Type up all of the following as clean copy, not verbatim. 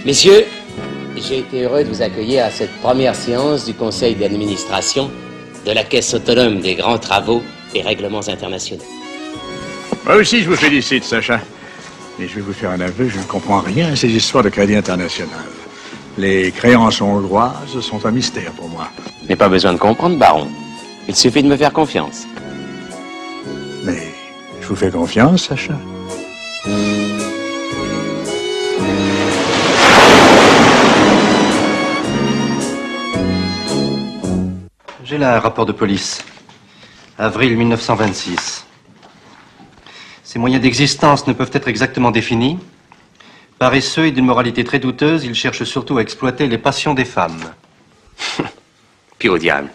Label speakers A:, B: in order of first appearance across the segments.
A: Messieurs, j'ai été heureux de vous accueillir à cette première séance du conseil d'administration de la Caisse autonome des grands travaux et règlements internationaux.
B: Moi aussi, je vous félicite, Sacha. Mais je vais vous faire un aveu, je ne comprends rien à ces histoires de crédit international. Les créances hongroises sont un mystère pour moi.
A: Je n'ai pas besoin de comprendre, baron. Il suffit de me faire confiance.
B: Mais je vous fais confiance, Sacha.
C: J'ai là un rapport de police. Avril 1926. Ses moyens d'existence ne peuvent être exactement définis. Paresseux et d'une moralité très douteuse, il cherche surtout à exploiter les passions des femmes.
A: Puis au diable.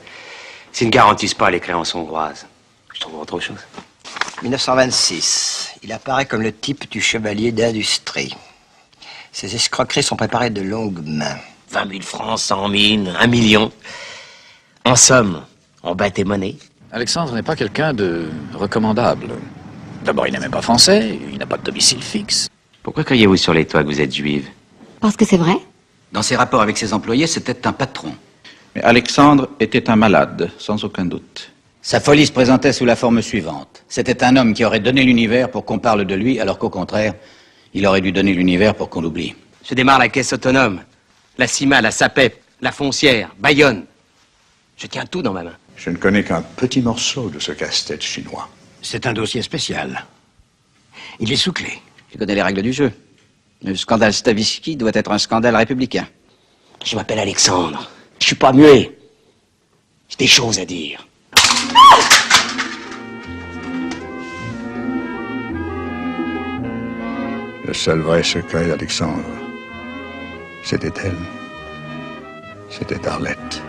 A: S'ils ne garantissent pas les créances hongroises, je trouve autre chose.
D: 1926. Il apparaît comme le type du chevalier d'industrie. Ses escroqueries sont préparées de longue main.
A: 20 000 francs, 100 000, 1 million. En somme, on bat tes monnaies.
E: Alexandre n'est pas quelqu'un de recommandable. D'abord, il n'est même pas français, il n'a pas de domicile fixe.
A: Pourquoi criez-vous sur les toits que vous êtes juive?
F: Parce que c'est vrai.
G: Dans ses rapports avec ses employés, c'était un patron.
H: Mais Alexandre était un malade, sans aucun doute.
G: Sa folie se présentait sous la forme suivante. C'était un homme qui aurait donné l'univers pour qu'on parle de lui, alors qu'au contraire, il aurait dû donner l'univers pour qu'on l'oublie.
A: Je démarre la caisse autonome. La CIMA, la SAPEP, la foncière, Bayonne. Je tiens tout dans ma main.
B: Je ne connais qu'un petit morceau de ce casse-tête chinois.
D: C'est un dossier spécial. Il est sous clé.
G: Je connais les règles du jeu. Le scandale Stavisky doit être un scandale républicain.
A: Je m'appelle Alexandre. Je suis pas muet. J'ai des choses à dire.
B: Le seul vrai secret d'Alexandre, c'était elle. C'était Arlette.